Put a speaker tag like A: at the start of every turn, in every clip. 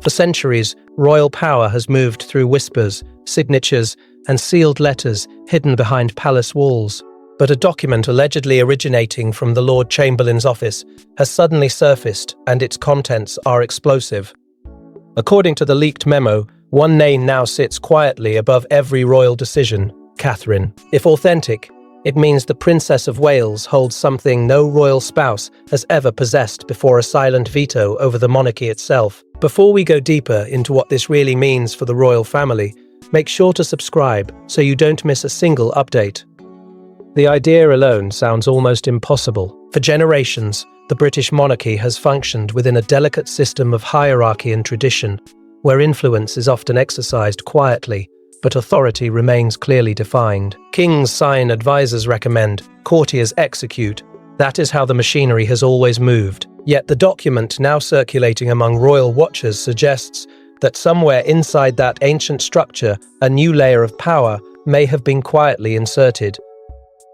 A: For centuries, royal power has moved through whispers, signatures, and sealed letters hidden behind palace walls. But a document allegedly originating from the Lord Chamberlain's office has suddenly surfaced, and its contents are explosive. According to the leaked memo, one name now sits quietly above every royal decision: Catherine. If authentic, it means the Princess of Wales holds something no royal spouse has ever possessed before: a silent veto over the monarchy itself. Before we go deeper into what this really means for the royal family, make sure to subscribe so you don't miss a single update. The idea alone sounds almost impossible. For generations, the British monarchy has functioned within a delicate system of hierarchy and tradition, where influence is often exercised quietly, but authority remains clearly defined. Kings sign, advisors recommend, courtiers execute. That is how the machinery has always moved. Yet the document now circulating among royal watchers suggests that somewhere inside that ancient structure, a new layer of power may have been quietly inserted.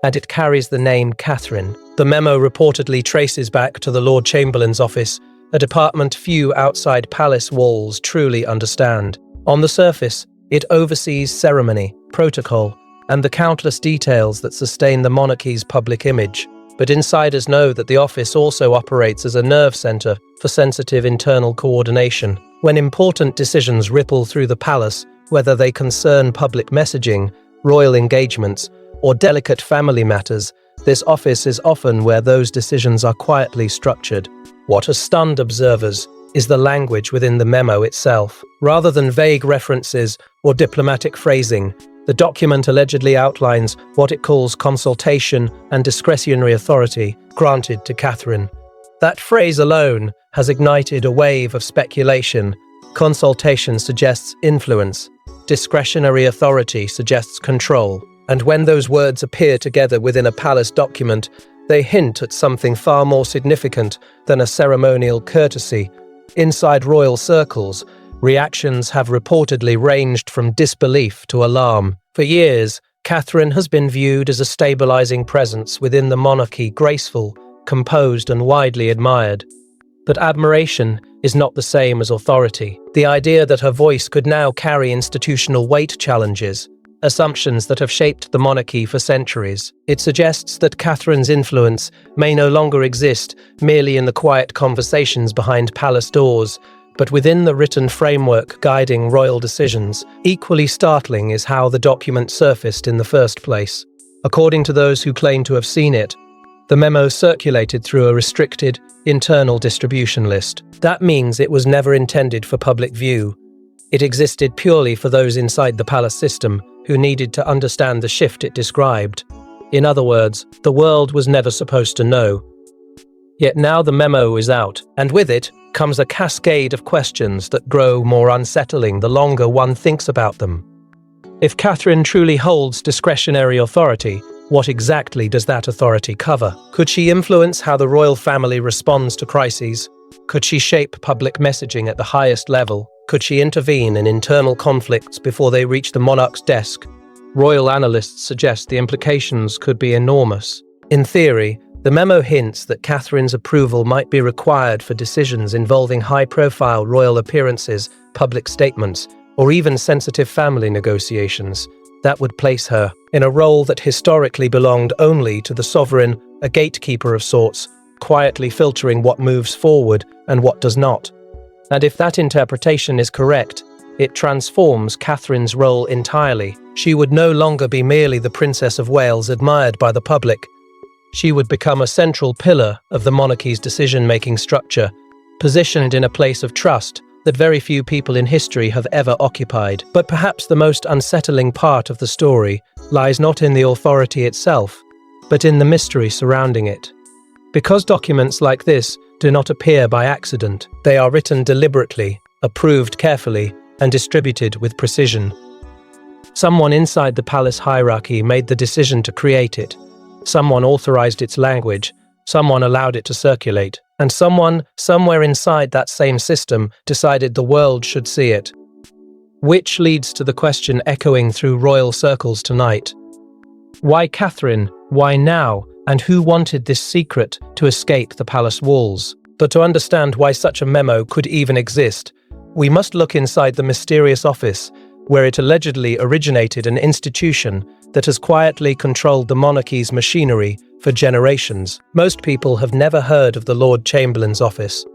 A: And it carries the name Catherine. The memo reportedly traces back to the Lord Chamberlain's office, a department few outside palace walls truly understand. On the surface, it oversees ceremony, protocol, and the countless details that sustain the monarchy's public image. But insiders know that the office also operates as a nerve center for sensitive internal coordination. When important decisions ripple through the palace, whether they concern public messaging, royal engagements, or delicate family matters, this office is often where those decisions are quietly structured. What has stunned observers is the language within the memo itself. Rather than vague references or diplomatic phrasing, the document allegedly outlines what it calls consultation and discretionary authority granted to Catherine. That phrase alone has ignited a wave of speculation. Consultation suggests influence. Discretionary authority suggests control. And when those words appear together within a palace document, they hint at something far more significant than a ceremonial courtesy. Inside royal circles, reactions have reportedly ranged from disbelief to alarm. For years, Catherine has been viewed as a stabilizing presence within the monarchy, graceful, composed, and widely admired. But admiration is not the same as authority. The idea that her voice could now carry institutional weight challenges assumptions that have shaped the monarchy for centuries. It suggests that Catherine's influence may no longer exist merely in the quiet conversations behind palace doors, but within the written framework guiding royal decisions. Equally startling is how the document surfaced in the first place. According to those who claim to have seen it, the memo circulated through a restricted, internal distribution list. That means it was never intended for public view. It existed purely for those inside the palace system, who needed to understand the shift it described. In other words, the world was never supposed to know. Yet now the memo is out, and with it comes a cascade of questions that grow more unsettling the longer one thinks about them. If Catherine truly holds discretionary authority, what exactly does that authority cover? Could she influence how the royal family responds to crises? Could she shape public messaging at the highest level? Could she intervene in internal conflicts before they reach the monarch's desk? Royal analysts suggest the implications could be enormous. In theory, the memo hints that Catherine's approval might be required for decisions involving high-profile royal appearances, public statements, or even sensitive family negotiations. That would place her in a role that historically belonged only to the sovereign, a gatekeeper of sorts, quietly filtering what moves forward and what does not. And if that interpretation is correct, it transforms Catherine's role entirely. She would no longer be merely the Princess of Wales admired by the public. She would become a central pillar of the monarchy's decision-making structure, positioned in a place of trust that very few people in history have ever occupied. But perhaps the most unsettling part of the story lies not in the authority itself, but in the mystery surrounding it. Because documents like this do not appear by accident, they are written deliberately, approved carefully, and distributed with precision. Someone inside the palace hierarchy made the decision to create it. Someone authorized its language, someone allowed it to circulate, and someone, somewhere inside that same system, decided the world should see it. Which leads to the question echoing through royal circles tonight. Why Catherine? Why now? And who wanted this secret to escape the palace walls? But to understand why such a memo could even exist, we must look inside the mysterious office, where it allegedly originated, an institution that has quietly controlled the monarchy's machinery for generations. Most people have never heard of the Lord Chamberlain's office.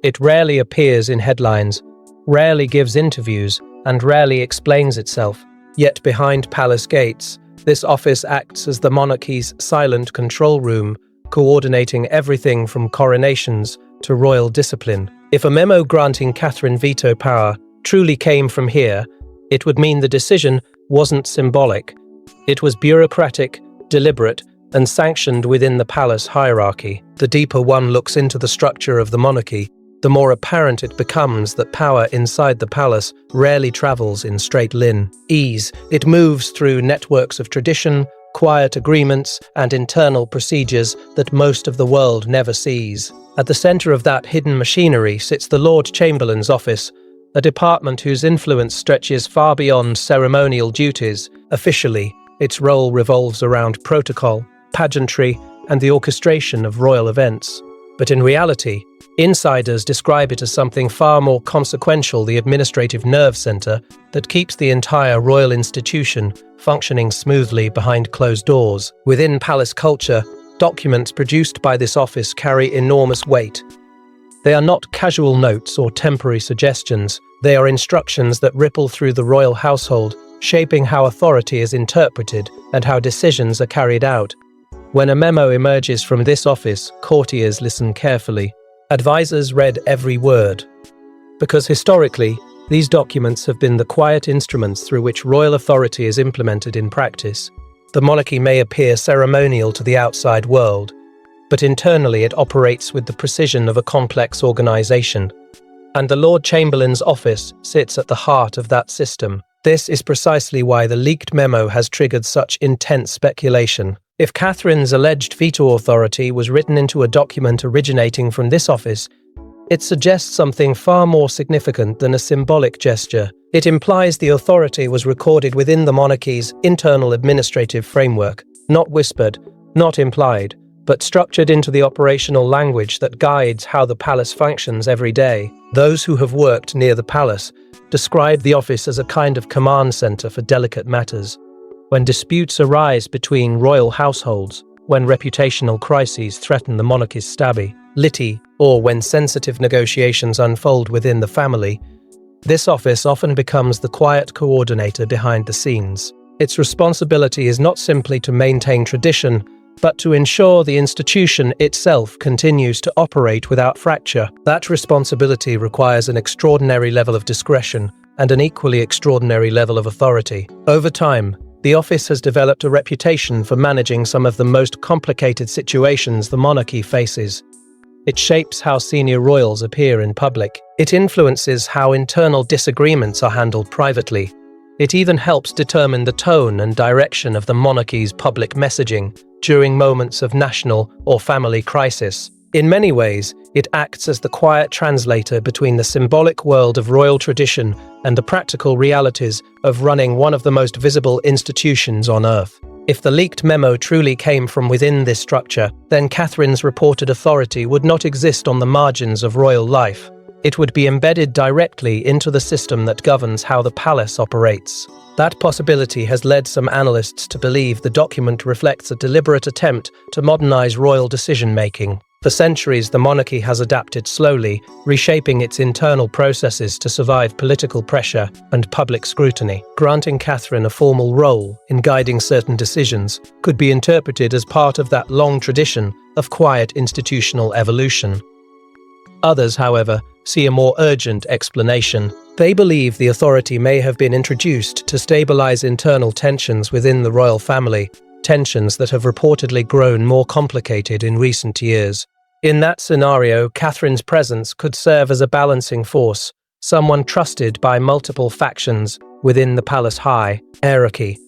A: It rarely appears in headlines, rarely gives interviews, and rarely explains itself. Yet behind palace gates, this office acts as the monarchy's silent control room, coordinating everything from coronations to royal discipline. If a memo granting Catherine veto power truly came from here, it would mean the decision wasn't symbolic. It was bureaucratic, deliberate, and sanctioned within the palace hierarchy. The deeper one looks into the structure of the monarchy, the more apparent it becomes that power inside the palace rarely travels in straight line. It moves through networks of tradition, quiet agreements, and internal procedures that most of the world never sees. At the center of that hidden machinery sits the Lord Chamberlain's office, a department whose influence stretches far beyond ceremonial duties. Officially, its role revolves around protocol, pageantry, and the orchestration of royal events. But in reality, insiders describe it as something far more consequential: the administrative nerve center that keeps the entire royal institution functioning smoothly behind closed doors. Within palace culture, documents produced by this office carry enormous weight. They are not casual notes or temporary suggestions. They are instructions that ripple through the royal household, shaping how authority is interpreted and how decisions are carried out. When a memo emerges from this office, courtiers listen carefully. Advisors read every word. Because historically, these documents have been the quiet instruments through which royal authority is implemented in practice. The monarchy may appear ceremonial to the outside world, but internally it operates with the precision of a complex organization. And the Lord Chamberlain's office sits at the heart of that system. This is precisely why the leaked memo has triggered such intense speculation. If Catherine's alleged veto authority was written into a document originating from this office, it suggests something far more significant than a symbolic gesture. It implies the authority was recorded within the monarchy's internal administrative framework, not whispered, not implied, but structured into the operational language that guides how the palace functions every day. Those who have worked near the palace describe the office as a kind of command center for delicate matters. When disputes arise between royal households, when reputational crises threaten the monarchy's stability, or when sensitive negotiations unfold within the family, this office often becomes the quiet coordinator behind the scenes. Its responsibility is not simply to maintain tradition, but to ensure the institution itself continues to operate without fracture. That responsibility requires an extraordinary level of discretion and an equally extraordinary level of authority. Over time, the office has developed a reputation for managing some of the most complicated situations the monarchy faces. It shapes how senior royals appear in public. It influences how internal disagreements are handled privately. It even helps determine the tone and direction of the monarchy's public messaging during moments of national or family crisis. In many ways, it acts as the quiet translator between the symbolic world of royal tradition and the practical realities of running one of the most visible institutions on earth. If the leaked memo truly came from within this structure, then Catherine's reported authority would not exist on the margins of royal life. It would be embedded directly into the system that governs how the palace operates. That possibility has led some analysts to believe the document reflects a deliberate attempt to modernize royal decision-making. For centuries, the monarchy has adapted slowly, reshaping its internal processes to survive political pressure and public scrutiny. Granting Catherine a formal role in guiding certain decisions could be interpreted as part of that long tradition of quiet institutional evolution. Others, however, see a more urgent explanation. They believe the authority may have been introduced to stabilize internal tensions within the royal family, tensions that have reportedly grown more complicated in recent years. In that scenario, Catherine's presence could serve as a balancing force, someone trusted by multiple factions within the palace hierarchy.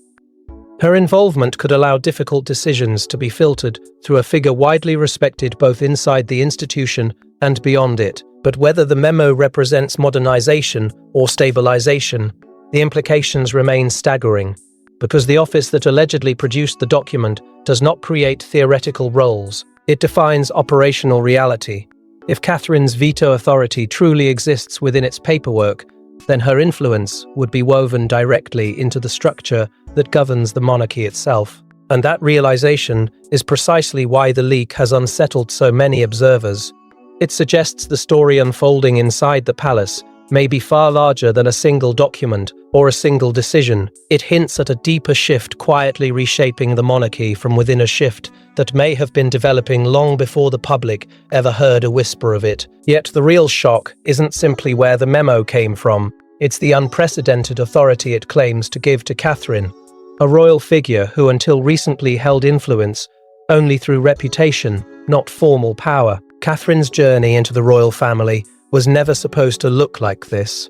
A: Her involvement could allow difficult decisions to be filtered through a figure widely respected both inside the institution and beyond it. But whether the memo represents modernization or stabilization, the implications remain staggering, because the office that allegedly produced the document does not create theoretical roles. It defines operational reality. If Catherine's veto authority truly exists within its paperwork, then her influence would be woven directly into the structure that governs the monarchy itself. And that realization is precisely why the leak has unsettled so many observers. It suggests the story unfolding inside the palace may be far larger than a single document or a single decision. It hints at a deeper shift quietly reshaping the monarchy from within, a shift that may have been developing long before the public ever heard a whisper of it. Yet the real shock isn't simply where the memo came from, it's the unprecedented authority it claims to give to Catherine, a royal figure who until recently held influence only through reputation, not formal power. Catherine's journey into the royal family was never supposed to look like this.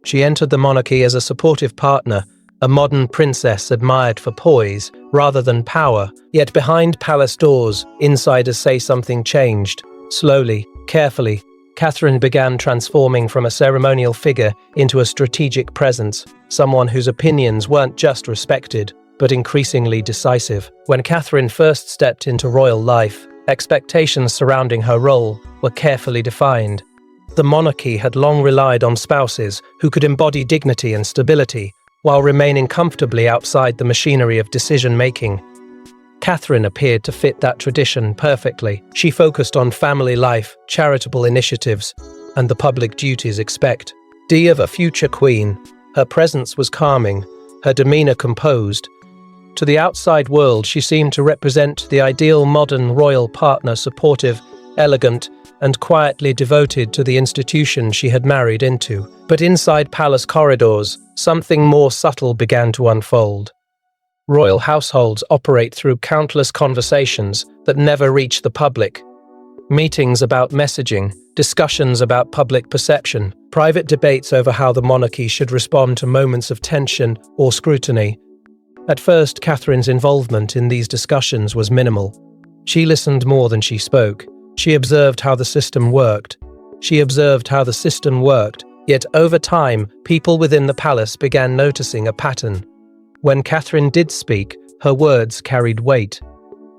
A: She entered the monarchy as a supportive partner, a modern princess admired for poise rather than power. Yet behind palace doors, insiders say something changed. Slowly, carefully, Catherine began transforming from a ceremonial figure into a strategic presence, someone whose opinions weren't just respected, but increasingly decisive. When Catherine first stepped into royal life, expectations surrounding her role were carefully defined. The monarchy had long relied on spouses who could embody dignity and stability while remaining comfortably outside the machinery of decision-making. Catherine appeared to fit that tradition perfectly. She focused on family life, charitable initiatives, and the public duties expected of a future queen. Her presence was calming, her demeanor composed. To the outside world, she seemed to represent the ideal modern royal partner, supportive, elegant, and quietly devoted to the institution she had married into. But inside palace corridors, something more subtle began to unfold. Royal households operate through countless conversations that never reach the public. Meetings about messaging, discussions about public perception, private debates over how the monarchy should respond to moments of tension or scrutiny. At first, Catherine's involvement in these discussions was minimal. She listened more than she spoke. She observed how the system worked. Yet over time, people within the palace began noticing a pattern. When Catherine did speak, her words carried weight.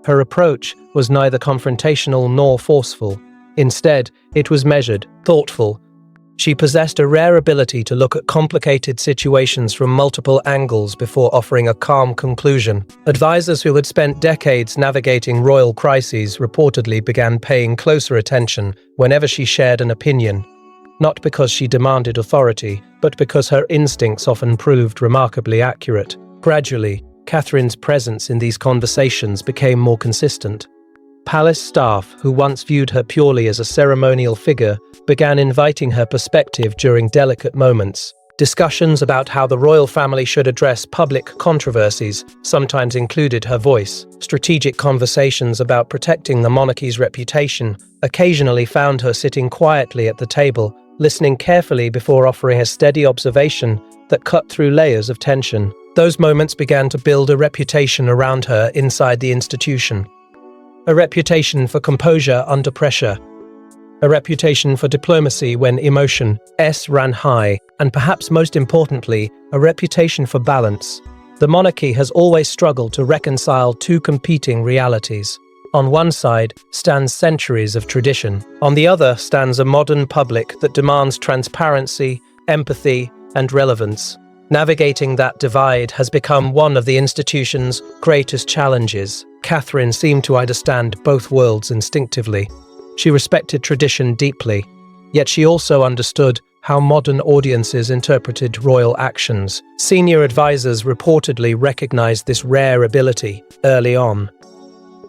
A: Her approach was neither confrontational nor forceful. Instead, it was measured, thoughtful. She possessed a rare ability to look at complicated situations from multiple angles before offering a calm conclusion. Advisors who had spent decades navigating royal crises reportedly began paying closer attention whenever she shared an opinion, not because she demanded authority, but because her instincts often proved remarkably accurate. Gradually, Catherine's presence in these conversations became more consistent. Palace staff, who once viewed her purely as a ceremonial figure, began inviting her perspective during delicate moments. Discussions about how the royal family should address public controversies sometimes included her voice. Strategic conversations about protecting the monarchy's reputation occasionally found her sitting quietly at the table, listening carefully before offering a steady observation that cut through layers of tension. Those moments began to build a reputation around her inside the institution. A reputation for composure under pressure, a reputation for diplomacy when emotion ran high, and perhaps most importantly, a reputation for balance. The monarchy has always struggled to reconcile two competing realities. On one side stands centuries of tradition. On the other stands a modern public that demands transparency, empathy, and relevance. Navigating that divide has become one of the institution's greatest challenges. Catherine seemed to understand both worlds instinctively. She respected tradition deeply, yet she also understood how modern audiences interpreted royal actions. Senior advisors reportedly recognized this rare ability early on.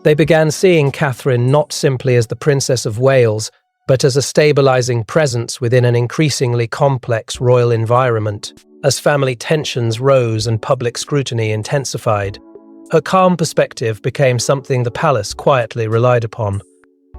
A: They began seeing Catherine not simply as the Princess of Wales, but as a stabilizing presence within an increasingly complex royal environment. As family tensions rose and public scrutiny intensified, her calm perspective became something the palace quietly relied upon.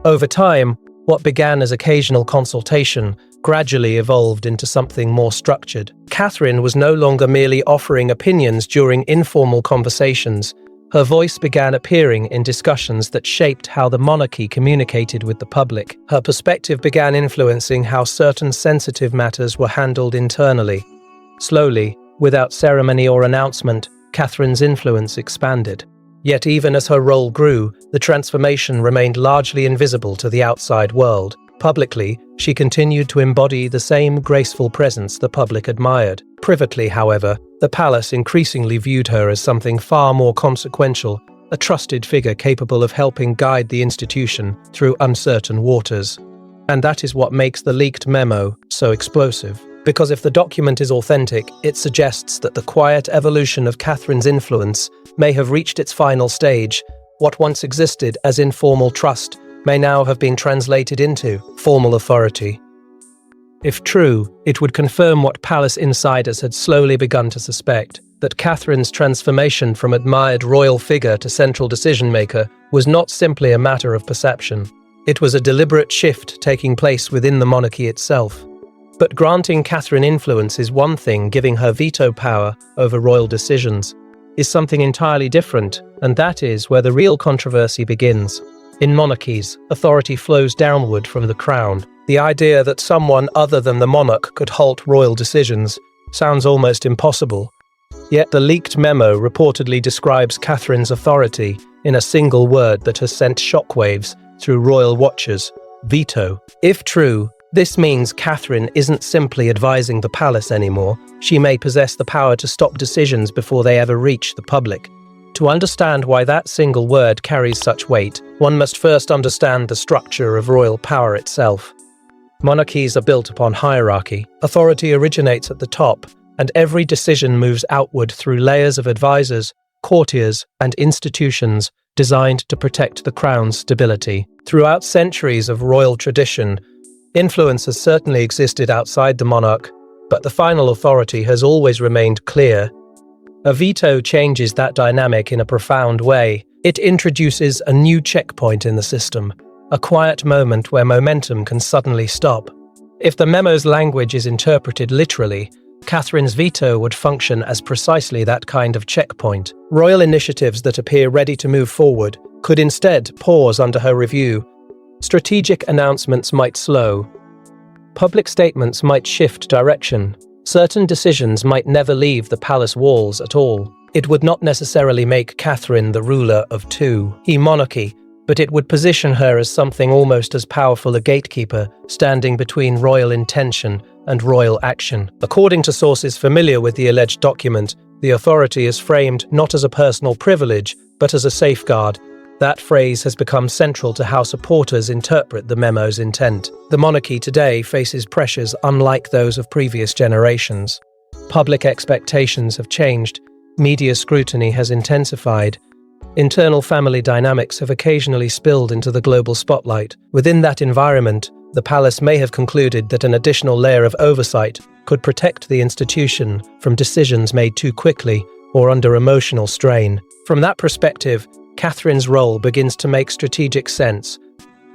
A: Over time, what began as occasional consultation gradually evolved into something more structured. Catherine was no longer merely offering opinions during informal conversations. Her voice began appearing in discussions that shaped how the monarchy communicated with the public. Her perspective began influencing how certain sensitive matters were handled internally. Slowly, without ceremony or announcement, Catherine's influence expanded. Yet even as her role grew, the transformation remained largely invisible to the outside world. Publicly, she continued to embody the same graceful presence the public admired. Privately, however, the palace increasingly viewed her as something far more consequential, a trusted figure capable of helping guide the institution through uncertain waters. And that is what makes the leaked memo so explosive. Because if the document is authentic, it suggests that the quiet evolution of Catherine's influence may have reached its final stage. What once existed as informal trust may now have been translated into formal authority. If true, it would confirm what palace insiders had slowly begun to suspect, that Catherine's transformation from admired royal figure to central decision-maker was not simply a matter of perception. It was a deliberate shift taking place within the monarchy itself. But granting Catherine influence is one thing, giving her veto power over royal decisions is something entirely different, and that is where the real controversy begins. In monarchies, authority flows downward from the crown. The idea that someone other than the monarch could halt royal decisions sounds almost impossible. Yet the leaked memo reportedly describes Catherine's authority in a single word that has sent shockwaves through royal watchers: veto. If true, this means Catherine isn't simply advising the palace anymore. She may possess the power to stop decisions before they ever reach the public. To understand why that single word carries such weight, one must first understand the structure of royal power itself. Monarchies are built upon hierarchy. Authority originates at the top, and every decision moves outward through layers of advisors, courtiers, and institutions designed to protect the crown's stability. Throughout centuries of royal tradition, influence has certainly existed outside the monarch, but the final authority has always remained clear. A veto changes that dynamic in a profound way. It introduces a new checkpoint in the system, a quiet moment where momentum can suddenly stop. If the memo's language is interpreted literally, Catherine's veto would function as precisely that kind of checkpoint. Royal initiatives that appear ready to move forward could instead pause under her review. Strategic announcements might slow. Public statements might shift direction. Certain decisions might never leave the palace walls at all. It would not necessarily make Catherine the ruler of two-he monarchy, but it would position her as something almost as powerful a gatekeeper, standing between royal intention and royal action. According to sources familiar with the alleged document, the authority is framed not as a personal privilege, but as a safeguard. That phrase has become central to how supporters interpret the memo's intent. The monarchy today faces pressures unlike those of previous generations. Public expectations have changed, media scrutiny has intensified, internal family dynamics have occasionally spilled into the global spotlight. Within that environment, the palace may have concluded that an additional layer of oversight could protect the institution from decisions made too quickly or under emotional strain. From that perspective, Catherine's role begins to make strategic sense.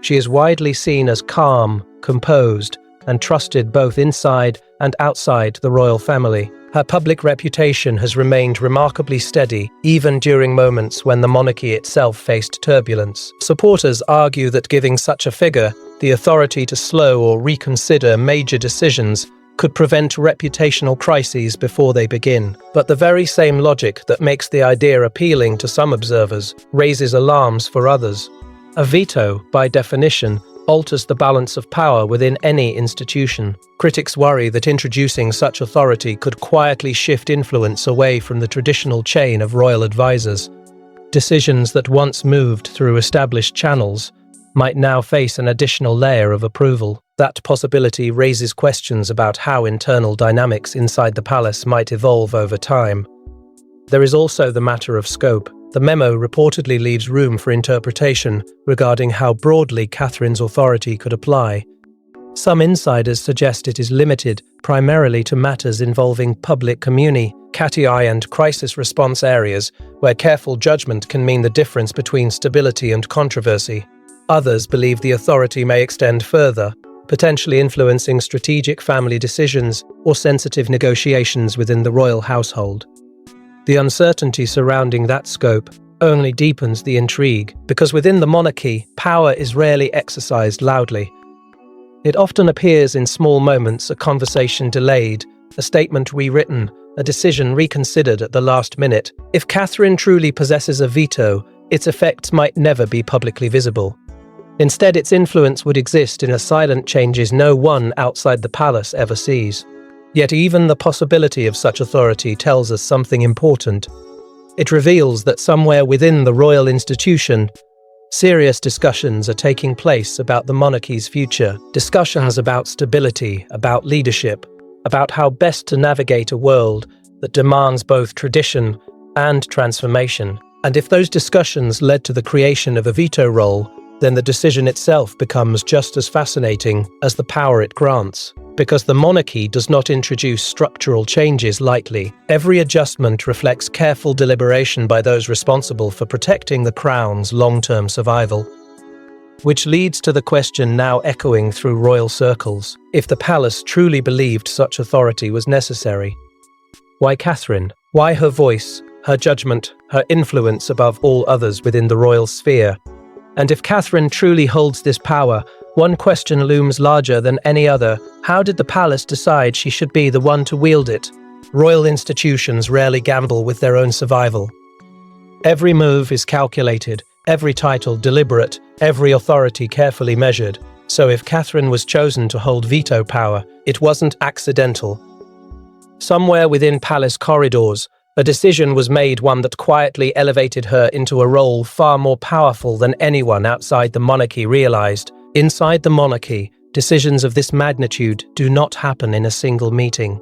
A: She is widely seen as calm, composed, and trusted both inside and outside the royal family. Her public reputation has remained remarkably steady, even during moments when the monarchy itself faced turbulence. Supporters argue that giving such a figure the authority to slow or reconsider major decisions could prevent reputational crises before they begin. But the very same logic that makes the idea appealing to some observers raises alarms for others. A veto, by definition, alters the balance of power within any institution. Critics worry that introducing such authority could quietly shift influence away from the traditional chain of royal advisors. Decisions that once moved through established channels might now face an additional layer of approval. That possibility raises questions about how internal dynamics inside the palace might evolve over time. There is also the matter of scope. The memo reportedly leaves room for interpretation regarding how broadly Catherine's authority could apply. Some insiders suggest it is limited primarily to matters involving public community and crisis response areas, where careful judgment can mean the difference between stability and controversy. Others believe the authority may extend further, potentially influencing strategic family decisions or sensitive negotiations within the royal household. The uncertainty surrounding that scope only deepens the intrigue, because within the monarchy, power is rarely exercised loudly. It often appears in small moments: a conversation delayed, a statement rewritten, a decision reconsidered at the last minute. If Catherine truly possesses a veto, its effects might never be publicly visible. Instead, its influence would exist in a silent changes no one outside the palace ever sees. Yet even the possibility of such authority tells us something important. It reveals that somewhere within the royal institution, serious discussions are taking place about the monarchy's future. Discussions about stability, about leadership, about how best to navigate a world that demands both tradition and transformation. And if those discussions led to the creation of a veto role, then the decision itself becomes just as fascinating as the power it grants. Because the monarchy does not introduce structural changes lightly. Every adjustment reflects careful deliberation by those responsible for protecting the crown's long-term survival. Which leads to the question now echoing through royal circles. If the palace truly believed such authority was necessary, why Catherine? Why her voice, her judgment, her influence above all others within the royal sphere? And if Catherine truly holds this power, one question looms larger than any other. How did the palace decide she should be the one to wield it? Royal institutions rarely gamble with their own survival. Every move is calculated, every title deliberate, every authority carefully measured. So if Catherine was chosen to hold veto power, it wasn't accidental. Somewhere within palace corridors, a decision was made, one that quietly elevated her into a role far more powerful than anyone outside the monarchy realized. Inside the monarchy, decisions of this magnitude do not happen in a single meeting.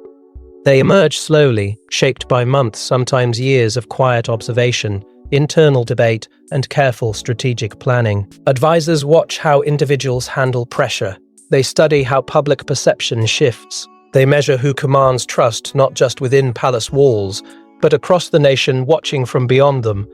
A: They emerge slowly, shaped by months, sometimes years of quiet observation, internal debate, and careful strategic planning. Advisors watch how individuals handle pressure. They study how public perception shifts. They measure who commands trust not just within palace walls, but across the nation, watching from beyond them.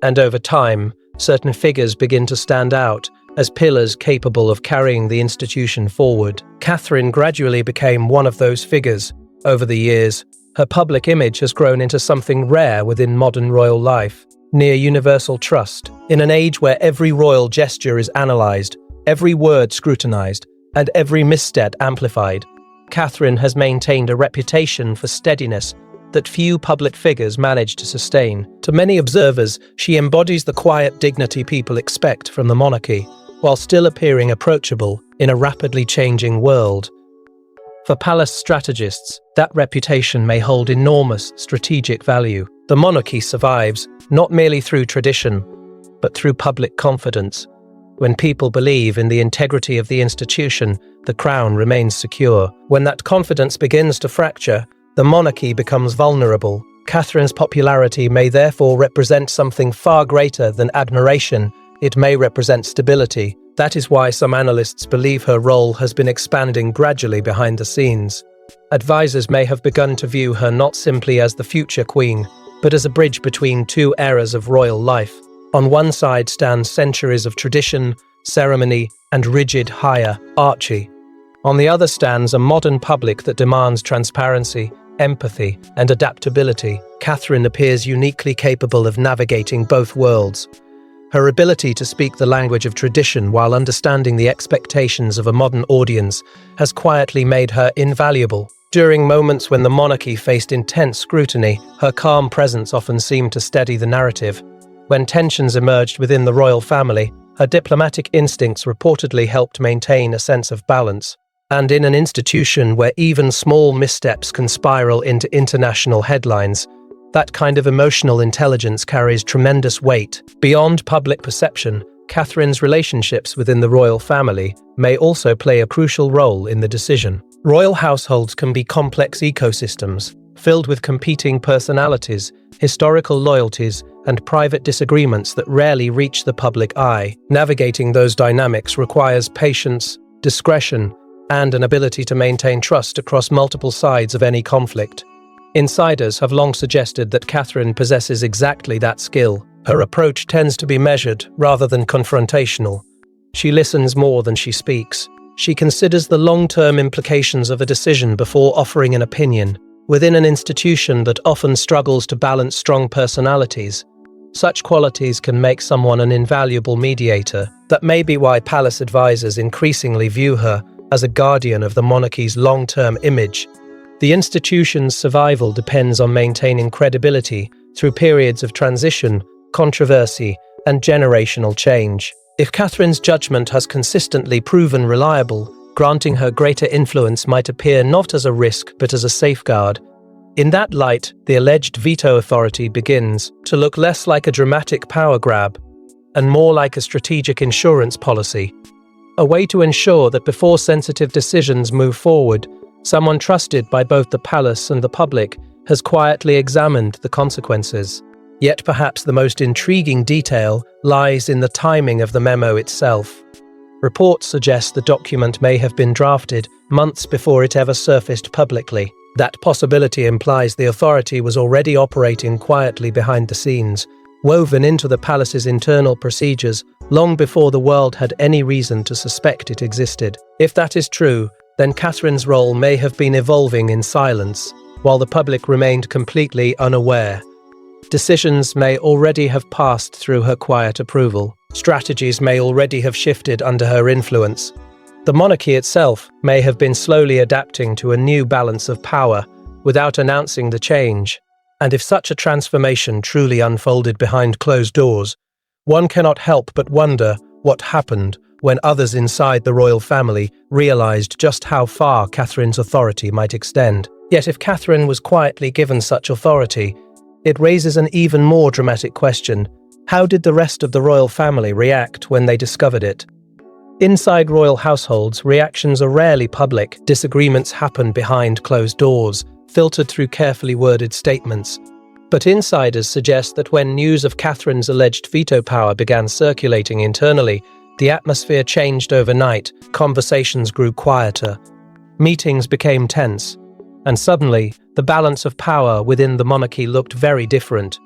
A: And over time, certain figures begin to stand out as pillars capable of carrying the institution forward. Catherine gradually became one of those figures. Over the years, her public image has grown into something rare within modern royal life, near universal trust. In an age where every royal gesture is analysed, every word scrutinised, and every misstep amplified, Catherine has maintained a reputation for steadiness that few public figures manage to sustain. To many observers, she embodies the quiet dignity people expect from the monarchy, while still appearing approachable in a rapidly changing world. For palace strategists, that reputation may hold enormous strategic value. The monarchy survives, not merely through tradition, but through public confidence. When people believe in the integrity of the institution, the crown remains secure. When that confidence begins to fracture, the monarchy becomes vulnerable. Catherine's popularity may therefore represent something far greater than admiration. It may represent stability. That is why some analysts believe her role has been expanding gradually behind the scenes. Advisors may have begun to view her not simply as the future queen, but as a bridge between two eras of royal life. On one side stands centuries of tradition, ceremony, and rigid hierarchy. On the other stands a modern public that demands transparency, empathy, and adaptability. Catherine appears uniquely capable of navigating both worlds. Her ability to speak the language of tradition while understanding the expectations of a modern audience has quietly made her invaluable. During moments when the monarchy faced intense scrutiny, her calm presence often seemed to steady the narrative. When tensions emerged within the royal family, her diplomatic instincts reportedly helped maintain a sense of balance. And in an institution where even small missteps can spiral into international headlines, that kind of emotional intelligence carries tremendous weight. Beyond public perception, Catherine's relationships within the royal family may also play a crucial role in the decision. Royal households can be complex ecosystems, filled with competing personalities, historical loyalties, and private disagreements that rarely reach the public eye. Navigating those dynamics requires patience, discretion, and an ability to maintain trust across multiple sides of any conflict. Insiders have long suggested that Catherine possesses exactly that skill. Her approach tends to be measured rather than confrontational. She listens more than she speaks. She considers the long-term implications of a decision before offering an opinion. Within an institution that often struggles to balance strong personalities, such qualities can make someone an invaluable mediator. That may be why palace advisors increasingly view her as a guardian of the monarchy's long-term image. The institution's survival depends on maintaining credibility through periods of transition, controversy, and generational change. If Catherine's judgment has consistently proven reliable, granting her greater influence might appear not as a risk but as a safeguard. In that light, the alleged veto authority begins to look less like a dramatic power grab and more like a strategic insurance policy, a way to ensure that before sensitive decisions move forward, someone trusted by both the palace and the public has quietly examined the consequences. Yet perhaps the most intriguing detail lies in the timing of the memo itself. Reports suggest the document may have been drafted months before it ever surfaced publicly. That possibility implies the authority was already operating quietly behind the scenes, woven into the palace's internal procedures long before the world had any reason to suspect it existed. If that is true, then Catherine's role may have been evolving in silence, while the public remained completely unaware. Decisions may already have passed through her quiet approval. Strategies may already have shifted under her influence. The monarchy itself may have been slowly adapting to a new balance of power without announcing the change. And if such a transformation truly unfolded behind closed doors, one cannot help but wonder what happened when others inside the royal family realized just how far Catherine's authority might extend. Yet if Catherine was quietly given such authority, it raises an even more dramatic question. How did the rest of the royal family react when they discovered it? Inside royal households, reactions are rarely public. Disagreements happen behind closed doors, filtered through carefully worded statements. But insiders suggest that when news of Catherine's alleged veto power began circulating internally, the atmosphere changed overnight. Conversations grew quieter. Meetings became tense. And suddenly, the balance of power within the monarchy looked very different.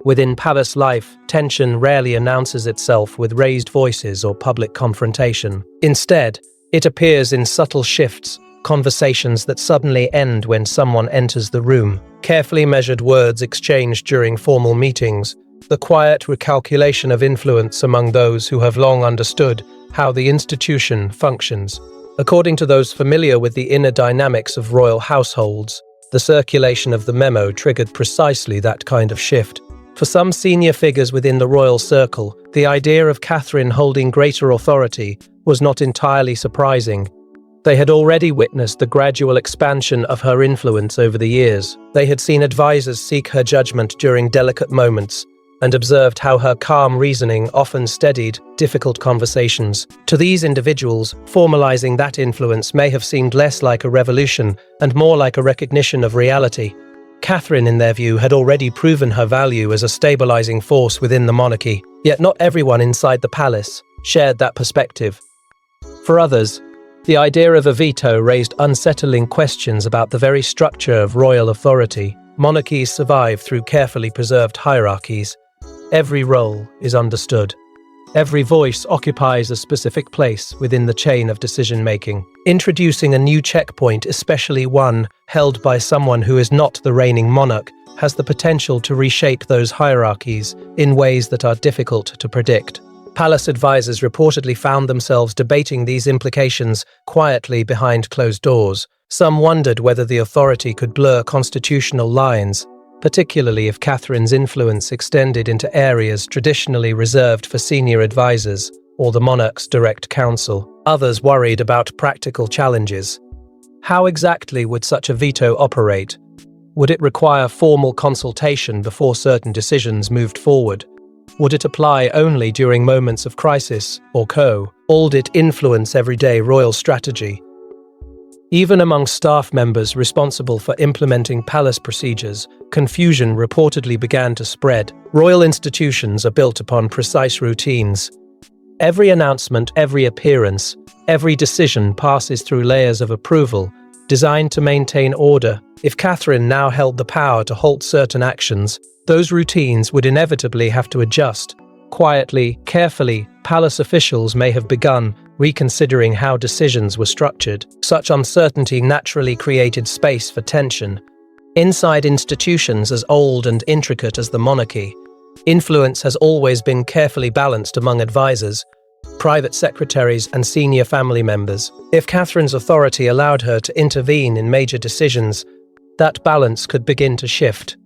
A: Within palace life, tension rarely announces itself with raised voices or public confrontation. Instead, it appears in subtle shifts, conversations that suddenly end when someone enters the room, carefully measured words exchanged during formal meetings, the quiet recalculation of influence among those who have long understood how the institution functions. According to those familiar with the inner dynamics of royal households, the circulation of the memo triggered precisely that kind of shift. For some senior figures within the royal circle, the idea of Catherine holding greater authority was not entirely surprising. They had already witnessed the gradual expansion of her influence over the years. They had seen advisors seek her judgment during delicate moments and observed how her calm reasoning often steadied difficult conversations. To these individuals, formalizing that influence may have seemed less like a revolution and more like a recognition of reality. Catherine, in their view, had already proven her value as a stabilizing force within the monarchy, yet not everyone inside the palace shared that perspective. For others, the idea of a veto raised unsettling questions about the very structure of royal authority. Monarchies survive through carefully preserved hierarchies. Every role is understood. Every voice occupies a specific place within the chain of decision-making. Introducing a new checkpoint, especially one held by someone who is not the reigning monarch, has the potential to reshape those hierarchies in ways that are difficult to predict. Palace advisors reportedly found themselves debating these implications quietly behind closed doors. Some wondered whether the authority could blur constitutional lines, particularly if Catherine's influence extended into areas traditionally reserved for senior advisors or the monarch's direct counsel. Others worried about practical challenges. How exactly would such a veto operate? Would it require formal consultation before certain decisions moved forward? Would it apply only during moments of crisis, or would it influence everyday royal strategy? Even among staff members responsible for implementing palace procedures, confusion reportedly began to spread. Royal institutions are built upon precise routines. Every announcement, every appearance, every decision passes through layers of approval, designed to maintain order. If Catherine now held the power to halt certain actions, those routines would inevitably have to adjust. Quietly, carefully, palace officials may have begun reconsidering how decisions were structured. Such uncertainty naturally created space for tension. Inside institutions as old and intricate as the monarchy, influence has always been carefully balanced among advisors, private secretaries, and senior family members. If Catherine's authority allowed her to intervene in major decisions, that balance could begin to shift.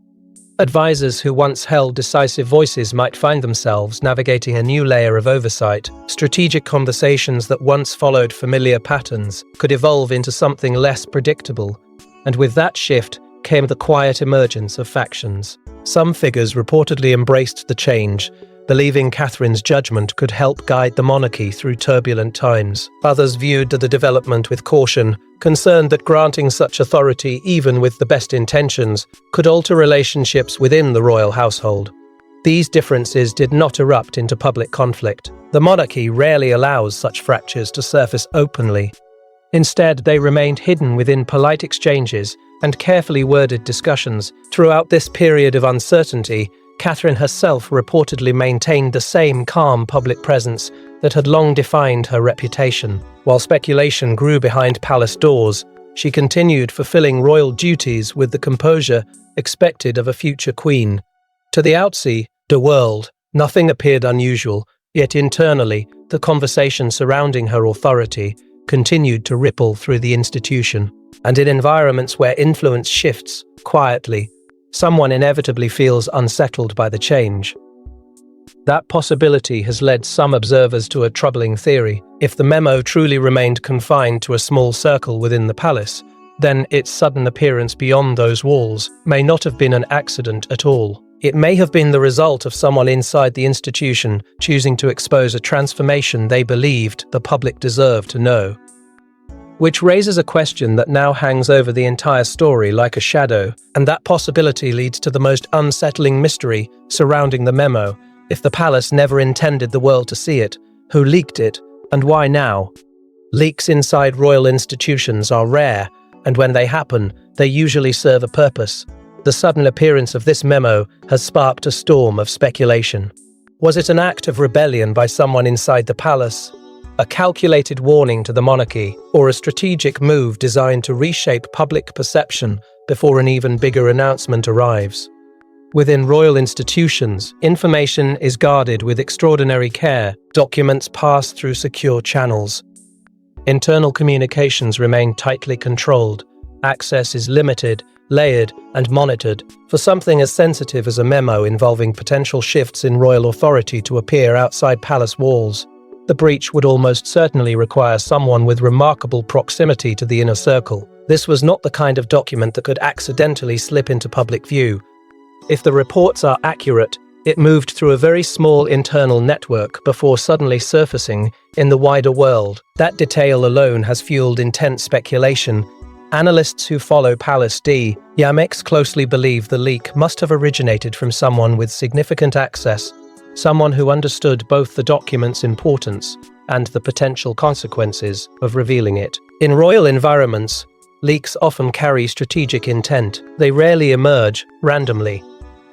A: Advisors who once held decisive voices might find themselves navigating a new layer of oversight. Strategic conversations that once followed familiar patterns could evolve into something less predictable, and with that shift came the quiet emergence of factions. Some figures reportedly embraced the change, believing Catherine's judgment could help guide the monarchy through turbulent times. Others viewed the development with caution, concerned that granting such authority, even with the best intentions, could alter relationships within the royal household. These differences did not erupt into public conflict. The monarchy rarely allows such fractures to surface openly. Instead, they remained hidden within polite exchanges and carefully worded discussions. Throughout this period of uncertainty, Catherine herself reportedly maintained the same calm public presence that had long defined her reputation. While speculation grew behind palace doors, she continued fulfilling royal duties with the composure expected of a future queen. To the outside world, nothing appeared unusual, yet internally, the conversation surrounding her authority continued to ripple through the institution. And in environments where influence shifts quietly, someone inevitably feels unsettled by the change. That possibility has led some observers to a troubling theory. If the memo truly remained confined to a small circle within the palace, then its sudden appearance beyond those walls may not have been an accident at all. It may have been the result of someone inside the institution choosing to expose a transformation they believed the public deserved to know. Which raises a question that now hangs over the entire story like a shadow, and that possibility leads to the most unsettling mystery surrounding the memo. If the palace never intended the world to see it, who leaked it, and why now? Leaks inside royal institutions are rare, and when they happen, they usually serve a purpose. The sudden appearance of this memo has sparked a storm of speculation. Was it an act of rebellion by someone inside the palace? A calculated warning to the monarchy, or a strategic move designed to reshape public perception before an even bigger announcement arrives? Within royal institutions, information is guarded with extraordinary care. Documents pass through secure channels. Internal communications remain tightly controlled. Access is limited, layered, and monitored. For something as sensitive as a memo involving potential shifts in royal authority to appear outside palace walls, the breach would almost certainly require someone with remarkable proximity to the inner circle. This was not the kind of document that could accidentally slip into public view. If the reports are accurate, it moved through a very small internal network before suddenly surfacing in the wider world. That detail alone has fueled intense speculation. Analysts who follow Palace dynamics closely believe the leak must have originated from someone with significant access, someone who understood both the document's importance and the potential consequences of revealing it. In royal environments, leaks often carry strategic intent. They rarely emerge randomly.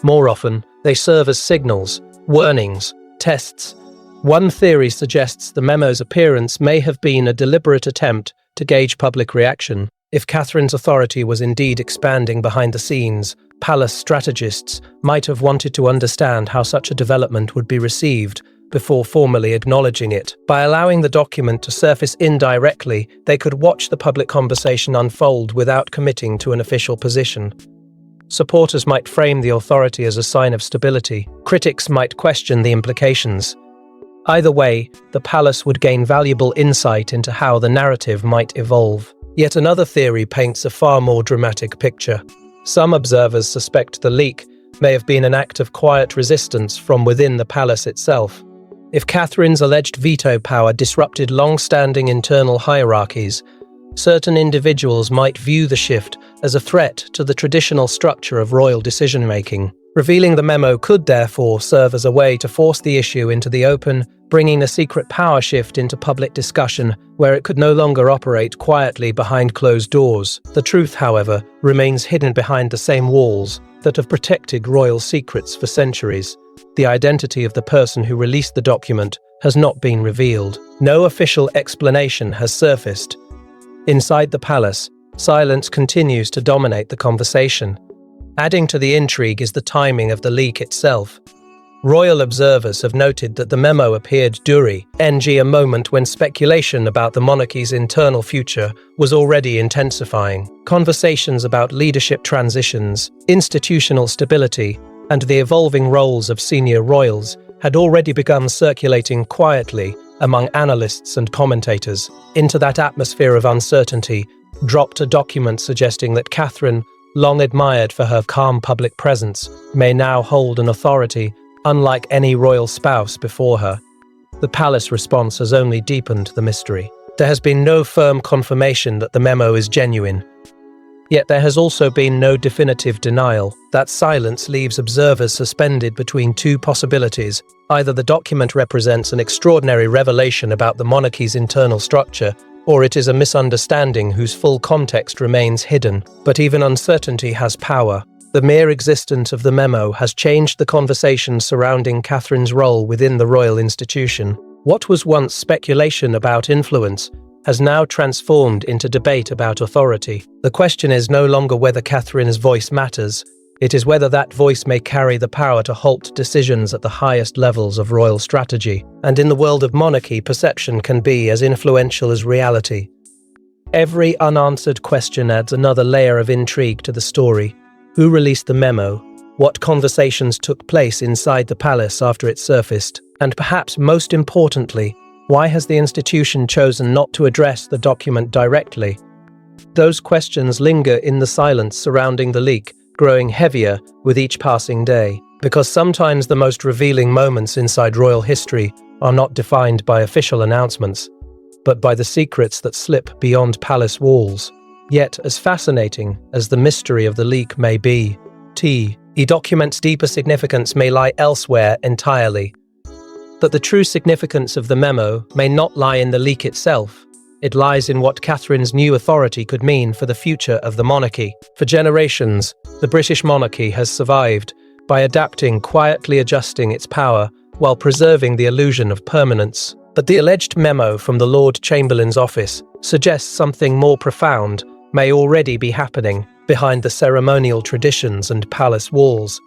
A: More often, they serve as signals, warnings, tests. One theory suggests the memo's appearance may have been a deliberate attempt to gauge public reaction. If Catherine's authority was indeed expanding behind the scenes, palace strategists might have wanted to understand how such a development would be received before formally acknowledging it. By allowing the document to surface indirectly, they could watch the public conversation unfold without committing to an official position. Supporters might frame the authority as a sign of stability. Critics might question the implications. Either way, the palace would gain valuable insight into how the narrative might evolve. Yet another theory paints a far more dramatic picture. Some observers suspect the leak may have been an act of quiet resistance from within the palace itself. If Catherine's alleged veto power disrupted long-standing internal hierarchies, certain individuals might view the shift as a threat to the traditional structure of royal decision-making. Revealing the memo could therefore serve as a way to force the issue into the open, bringing a secret power shift into public discussion where it could no longer operate quietly behind closed doors. The truth, however, remains hidden behind the same walls that have protected royal secrets for centuries. The identity of the person who released the document has not been revealed. No official explanation has surfaced. Inside the palace, silence continues to dominate the conversation. Adding to the intrigue is the timing of the leak itself. Royal observers have noted that the memo appeared during a moment when speculation about the monarchy's internal future was already intensifying. Conversations about leadership transitions, institutional stability, and the evolving roles of senior royals had already begun circulating quietly among analysts and commentators. Into that atmosphere of uncertainty dropped a document suggesting that Catherine, long admired for her calm public presence, may now hold an authority unlike any royal spouse before her. The palace response has only deepened the mystery. There has been no firm confirmation that the memo is genuine. Yet there has also been no definitive denial. That silence leaves observers suspended between two possibilities. Either the document represents an extraordinary revelation about the monarchy's internal structure, or it is a misunderstanding whose full context remains hidden. But even uncertainty has power. The mere existence of the memo has changed the conversation surrounding Catherine's role within the royal institution. What was once speculation about influence has now transformed into debate about authority. The question is no longer whether Catherine's voice matters, it is whether that voice may carry the power to halt decisions at the highest levels of royal strategy. And in the world of monarchy, perception can be as influential as reality. Every unanswered question adds another layer of intrigue to the story. Who released the memo? What conversations took place inside the palace after it surfaced? And perhaps most importantly, why has the institution chosen not to address the document directly? Those questions linger in the silence surrounding the leak, growing heavier with each passing day. Because sometimes the most revealing moments inside royal history are not defined by official announcements, but by the secrets that slip beyond palace walls. Yet, as fascinating as the mystery of the leak may be, the document's deeper significance may lie elsewhere entirely. That the true significance of the memo may not lie in the leak itself. It lies in what Catherine's new authority could mean for the future of the monarchy. For generations, the British monarchy has survived by quietly adjusting its power while preserving the illusion of permanence. But the alleged memo from the Lord Chamberlain's office suggests something more profound may already be happening behind the ceremonial traditions and palace walls.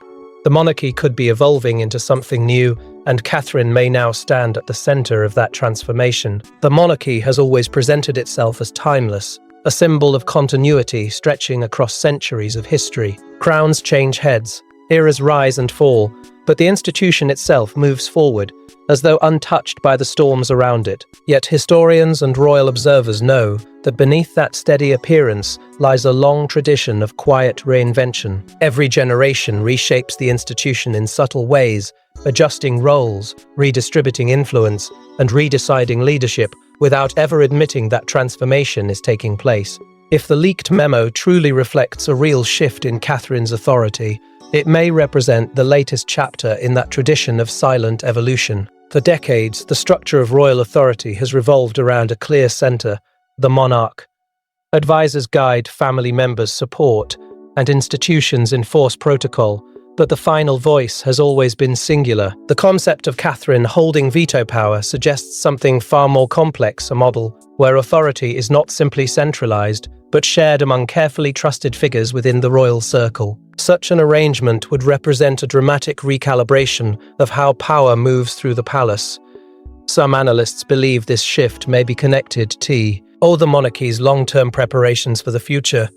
A: The monarchy could be evolving into something new, and Catherine may now stand at the center of that transformation. The monarchy has always presented itself as timeless, a symbol of continuity stretching across centuries of history. Crowns change heads, eras rise and fall, but the institution itself moves forward, as though untouched by the storms around it. Yet historians and royal observers know that beneath that steady appearance lies a long tradition of quiet reinvention. Every generation reshapes the institution in subtle ways, adjusting roles, redistributing influence, and redeciding leadership without ever admitting that transformation is taking place. If the leaked memo truly reflects a real shift in Catherine's authority, it may represent the latest chapter in that tradition of silent evolution. For decades, the structure of royal authority has revolved around a clear center, the monarch. Advisors guide, family members support, and institutions enforce protocol, but the final voice has always been singular. The concept of Catherine holding veto power suggests something far more complex, a model where authority is not simply centralized, but shared among carefully trusted figures within the royal circle. Such an arrangement would represent a dramatic recalibration of how power moves through the palace. Some analysts believe this shift may be connected to the monarchy's long-term preparations for the future.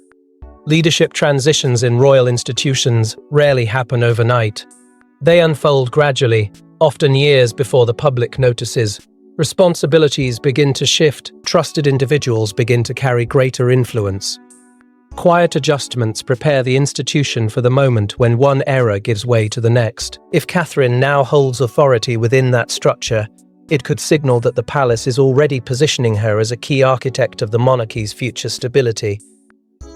A: Leadership transitions in royal institutions rarely happen overnight. They unfold gradually, often years before the public notices. Responsibilities begin to shift, trusted individuals begin to carry greater influence. Quiet adjustments prepare the institution for the moment when one era gives way to the next. If Catherine now holds authority within that structure, it could signal that the palace is already positioning her as a key architect of the monarchy's future stability.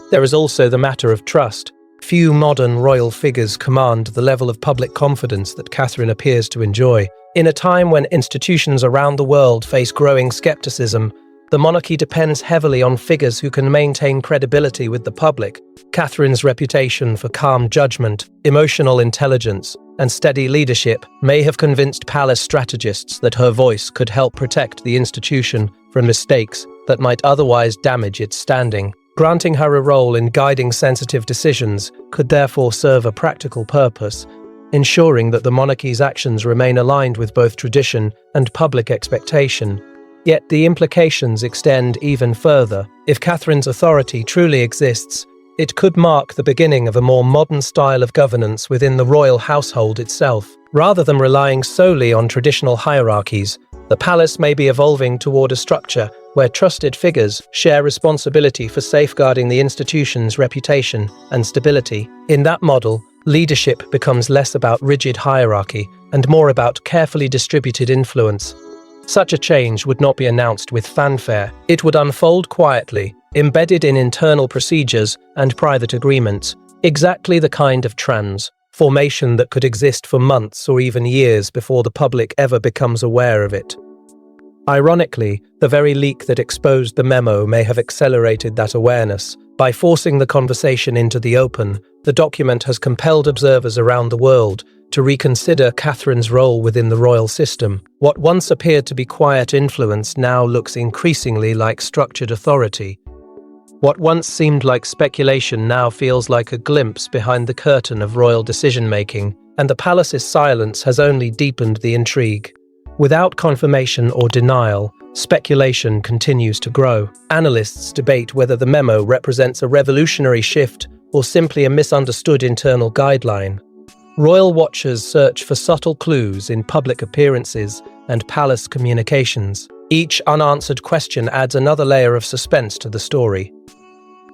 A: There is also the matter of trust. Few modern royal figures command the level of public confidence that Catherine appears to enjoy. In a time when institutions around the world face growing skepticism, the monarchy depends heavily on figures who can maintain credibility with the public. Catherine's reputation for calm judgment, emotional intelligence, and steady leadership may have convinced palace strategists that her voice could help protect the institution from mistakes that might otherwise damage its standing. Granting her a role in guiding sensitive decisions could therefore serve a practical purpose. ensuring that the monarchy's actions remain aligned with both tradition and public expectation. Yet the implications extend even further. If Catherine's authority truly exists, it could mark the beginning of a more modern style of governance within the royal household itself. Rather than relying solely on traditional hierarchies, the palace may be evolving toward a structure where trusted figures share responsibility for safeguarding the institution's reputation and stability. In that model, leadership becomes less about rigid hierarchy and more about carefully distributed influence. Such a change would not be announced with fanfare. It would unfold quietly, embedded in internal procedures and private agreements, exactly the kind of transformation that could exist for months or even years before the public ever becomes aware of it. Ironically, the very leak that exposed the memo may have accelerated that awareness. By forcing the conversation into the open, the document has compelled observers around the world to reconsider Catherine's role within the royal system. What once appeared to be quiet influence now looks increasingly like structured authority. What once seemed like speculation now feels like a glimpse behind the curtain of royal decision-making, and the palace's silence has only deepened the intrigue. Without confirmation or denial, speculation continues to grow. Analysts debate whether the memo represents a revolutionary shift or simply a misunderstood internal guideline. Royal watchers search for subtle clues in public appearances and palace communications. Each unanswered question adds another layer of suspense to the story,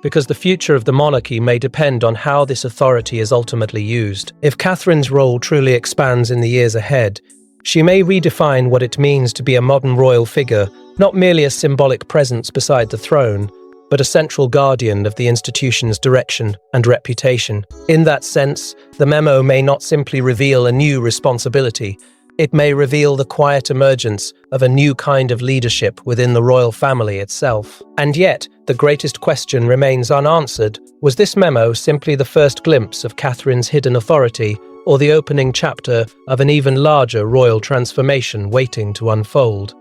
A: because the future of the monarchy may depend on how this authority is ultimately used. If Catherine's role truly expands in the years ahead, she may redefine what it means to be a modern royal figure, not merely a symbolic presence beside the throne, but a central guardian of the institution's direction and reputation. In that sense, the memo may not simply reveal a new responsibility, it may reveal the quiet emergence of a new kind of leadership within the royal family itself. And yet, the greatest question remains unanswered. Was this memo simply the first glimpse of Catherine's hidden authority, or the opening chapter of an even larger royal transformation waiting to unfold?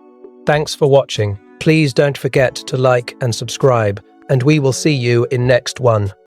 A: Thanks for watching. Please don't forget to like and subscribe, and we will see you in next one.